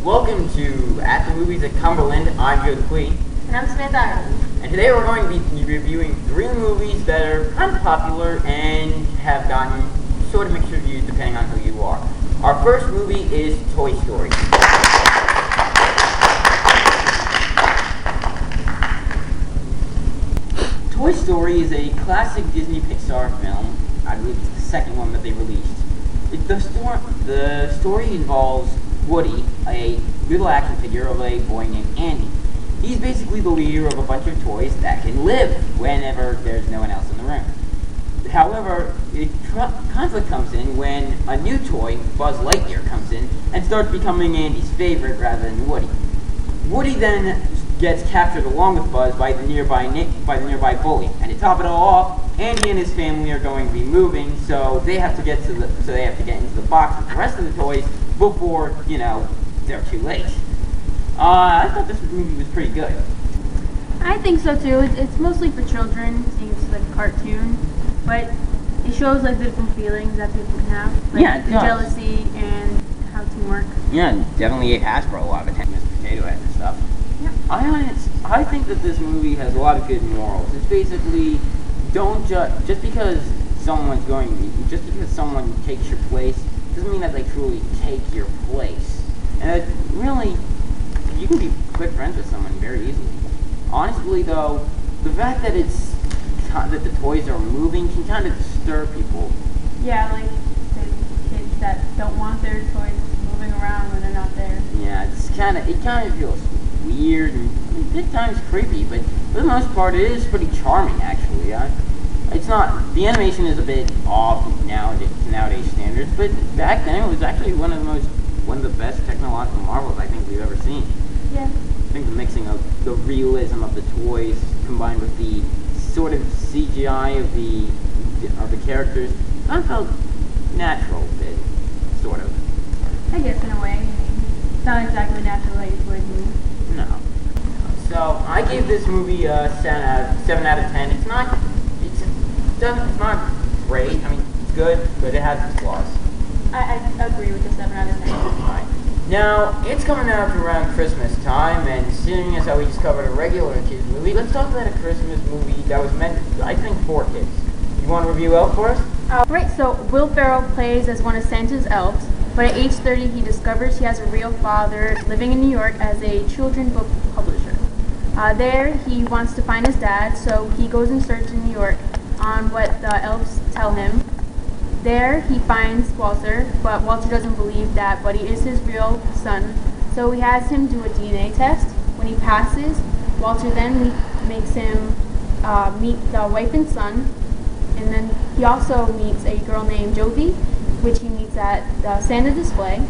Welcome to At the Movies at Cumberland. I'm Joe Queen. And I'm Samantha. And today we're going to be reviewing 3 movies that are kind of popular and have gotten sort of mixed reviews depending on who you are. Our first movie is Toy Story. Toy Story is a classic Disney Pixar film. I believe it's the second one that they released. The story involves Woody, a little action figure of a boy named Andy. He's basically the leader of a bunch of toys that can live whenever there's no one else in the room. However, conflict comes in when a new toy, Buzz Lightyear, comes in and starts becoming Andy's favorite rather than Woody. Woody then gets captured along with Buzz by the nearby bully, and to top it all off, Andy and his family are going to be moving, so they have to get into the box with the rest of the toys before, they're too late. I thought this movie was pretty good. I think so too. It's mostly for children, seeing it's like a cartoon, but it shows like the different feelings that people can have, like the jealousy and how teamwork. Yeah, definitely gave Hasbro a lot of attention, Mr. Potato Head and stuff. Yeah. I think that this movie has a lot of good morals. It's basically just because someone takes your place doesn't mean that they truly take your place. And really, you can be quick friends with someone very easily. Honestly, though, the fact that that the toys are moving can kind of disturb people. Yeah, like the kids that don't want their toys moving around when they're not there. Yeah, it kind of feels weird and at times creepy, but for the most part, it is pretty charming actually. The animation is a bit off nowadays standards, but back then it was actually one of the best technological marvels I think we've ever seen. Yeah. I think the mixing of the realism of the toys combined with the sort of CGI of the characters kind of felt natural a bit, sort of. I guess in a way. It's not exactly natural like your toys move. No. So I gave this movie a 7 out of 10. It's not great. I mean, it's good, but it has its flaws. I agree with the 7 out of 10. Right. Now, it's coming out around Christmas time, and seeing as how we just covered a regular kids movie, let's talk about a Christmas movie that was meant, I think, for kids. You want to review Elf for us? Right, so Will Ferrell plays as one of Santa's elves, but at age 30 he discovers he has a real father living in New York as a children's book publisher. There he wants to find his dad, so he goes in search in New York on what the elves tell him. There he finds Walter, but Walter doesn't believe that Buddy is his real son, so he has him do a DNA test. When he passes, Walter then makes him meet the wife and son, and then he also meets a girl named Jovi, which he meets at the Santa display,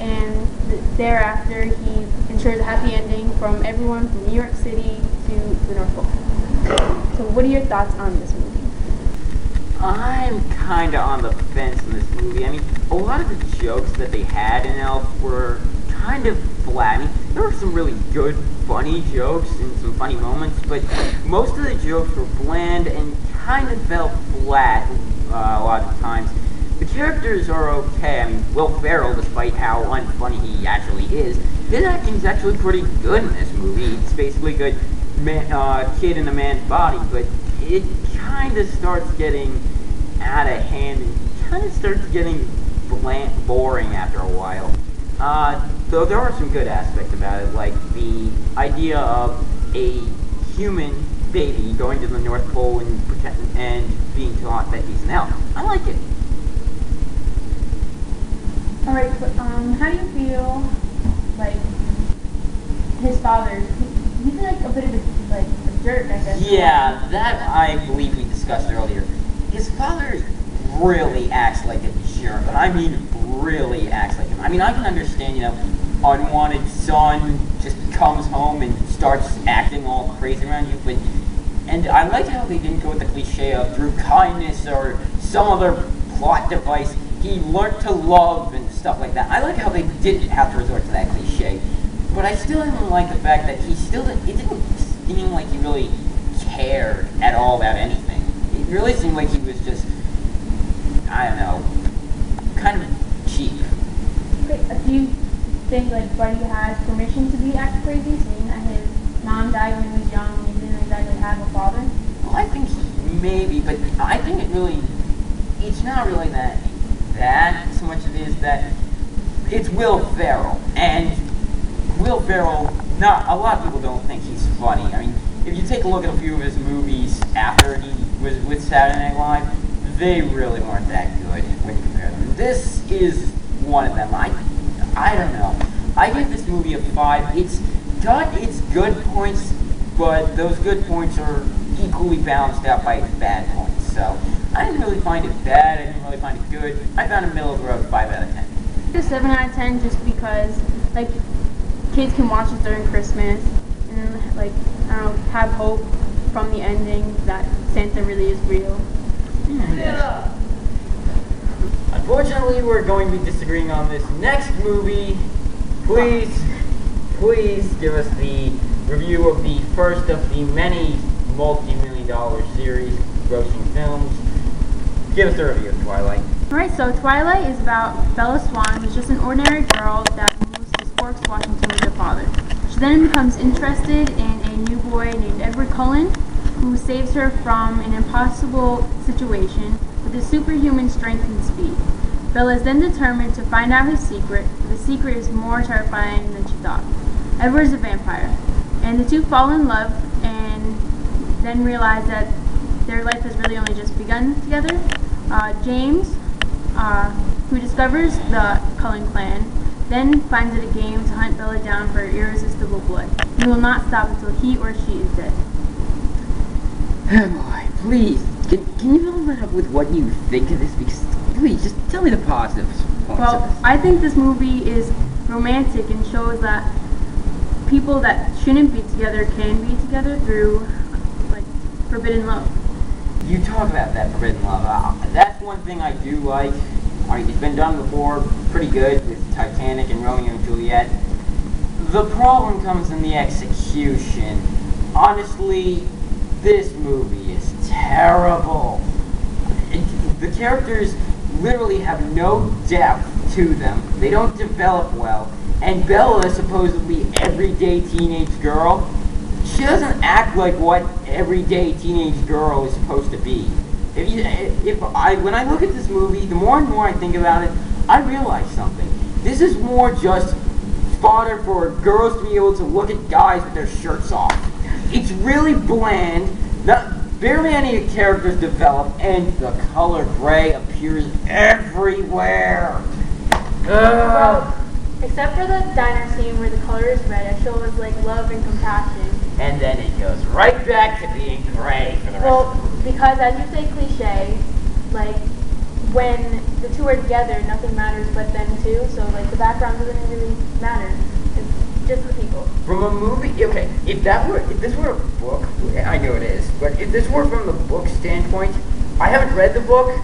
and thereafter he ensures a happy ending from everyone from New York City to the North Pole. So what are your thoughts on this movie? I'm kind of on the fence in this movie. I mean, a lot of the jokes that they had in Elf were kind of flat. I mean, there were some really good, funny jokes and some funny moments, but most of the jokes were bland and kind of felt flat a lot of times. The characters are okay. I mean, Will Ferrell, despite how unfunny he actually is, his acting is actually pretty good in this movie. It's basically a good kid in a man's body, but it kind of starts getting out of hand and kind of starts getting boring after a while. Though there are some good aspects about it, like the idea of a human baby going to the North Pole and being taught that he's an elf. I like it. Alright, but how do you feel like his father? He's like a bit of a jerk, I guess. Yeah, that I believe we discussed earlier. His father really acts like a jerk, and I mean really acts like him. I mean, I can understand, unwanted son just comes home and starts acting all crazy around you, and I liked how they didn't go with the cliche of through kindness or some other plot device he learned to love and stuff like that. I like how they didn't have to resort to that cliche, but I still didn't like the fact that it didn't seem like he really cared at all about anything. It really seemed like he was just, I don't know, kind of cheap. Okay, do you think like Buddy has permission to be act crazy, seeing that his mom died when he was young and he didn't exactly have a father? Well, I think maybe, but I think it's not really that so much it is that it's Will Ferrell, and Will Ferrell, not a lot of people don't think he's funny. I mean, if you take a look at a few of his movies after he was with Saturday Night Live, they really weren't that good when you compare them. This is one of them. I don't know. I give this movie a 5. It's got its good points, but those good points are equally balanced out by its bad points. So I didn't really find it bad. I didn't really find it good. I found it middle of the road, 5 out of 10. A 7 out of 10 just because like kids can watch it during Christmas and like I don't know, have hope from the ending that Santa really is real. Yeah. Unfortunately, we're going to be disagreeing on this next movie. Please give us the review of the first of the many multi-million-dollar series grossing films. Give us a review of Twilight. Alright, so Twilight is about Bella Swan, who's just an ordinary girl that moves to Forks, Washington with her father. She then becomes interested in a new boy named Edward Cullen, who saves her from an impossible situation with his superhuman strength and speed. Bella is then determined to find out his secret, but the secret is more terrifying than she thought. Edward is a vampire, and the two fall in love and then realize that their life has really only just begun together. James, who discovers the Cullen clan, then finds it a game to hunt Bella down for irresistible blood. He will not stop until he or she is dead. Oh boy, please, can you follow that up with what you think of this? Because, please, just tell me the positive points Well, of this. I think this movie is romantic and shows that people that shouldn't be together can be together through, like, forbidden love. You talk about that forbidden love. That's one thing I do like. It's been done before, pretty good, with Titanic and Romeo and Juliet. The problem comes in the execution. Honestly, this movie is terrible. The characters literally have no depth to them. They don't develop well. And Bella, supposedly everyday teenage girl, she doesn't act like what everyday teenage girl is supposed to be. When I look at this movie, the more and more I think about it, I realize something. This is more just fodder for girls to be able to look at guys with their shirts off. It's really bland. Barely any characters develop, and the color gray appears everywhere. Well, except for the diner scene where the color is red, it shows like love and compassion. And then it goes right back to being gray for the rest of the movie. Because as you say cliche, like when the two are together, nothing matters but them two. So like the background doesn't really matter. It's just the people. From a movie, okay, if this were a book, I know it is, but if this were from the book standpoint, I haven't read the book,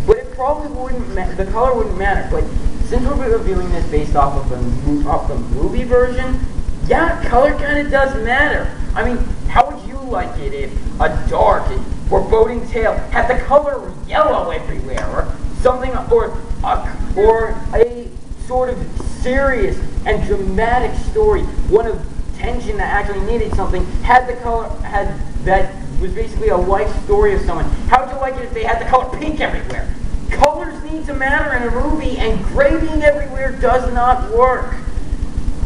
but it probably wouldn't the color wouldn't matter. But since we're reviewing this based off of the movie version, yeah, color kind of does matter. I mean, how would you like it if a dark and foreboding tale had the color yellow everywhere, or something, or a sort of serious and dramatic story, one of tension that actually needed something, that was basically a life story of someone? How would you like it if they had the color pink everywhere? Colors need to matter in a movie, and gray being everywhere does not work.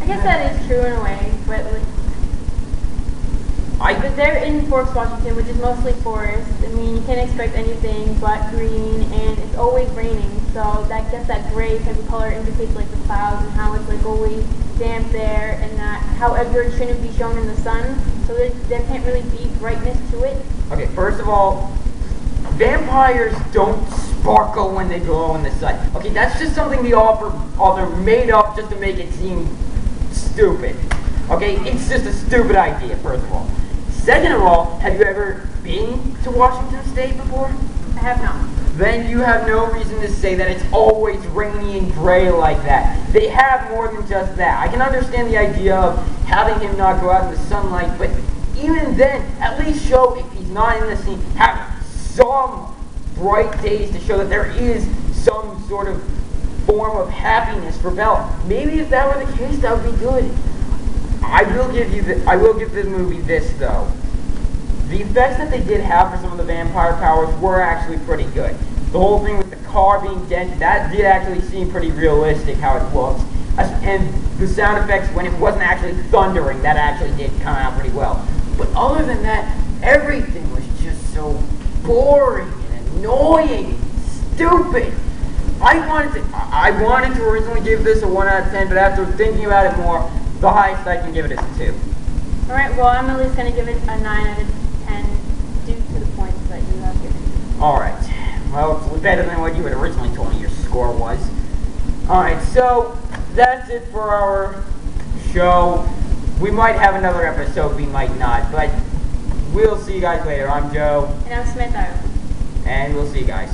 I guess that is true in a way, but but they're in Forks, Washington, which is mostly forest. I mean, you can't expect anything but green, and it's always raining. So that gets that gray type of color indicates like the clouds and how it's like always damp there, and that how Edward shouldn't be shown in the sun. So there can't really be brightness to it. Okay, first of all, vampires don't sparkle when they glow in the sun. Okay, that's just something the author made up just to make it seem stupid. Okay, it's just a stupid idea, first of all. Second of all, have you ever been to Washington State before? I have not. Then you have no reason to say that it's always rainy and gray like that. They have more than just that. I can understand the idea of having him not go out in the sunlight, but even then, at least show, if he's not in the scene, have some bright days to show that there is some sort of form of happiness for Bella. Maybe if that were the case, that would be good. I will give this movie this though. The effects that they did have for some of the vampire powers were actually pretty good. The whole thing with the car being dented, that did actually seem pretty realistic how it looks. And the sound effects when it wasn't actually thundering, that actually did come out pretty well. But other than that, everything was just so boring and annoying and stupid. I wanted to originally give this a 1 out of 10, but after thinking about it more, the highest I can give it is a 2. Alright, well, I'm at least going to give it a 9 out of 10 due to the points that you have given. Alright, well, it's better than what you had originally told me your score was. Alright, so that's it for our show. We might have another episode, we might not, but we'll see you guys later. I'm Joe. And I'm Samantha. And we'll see you guys.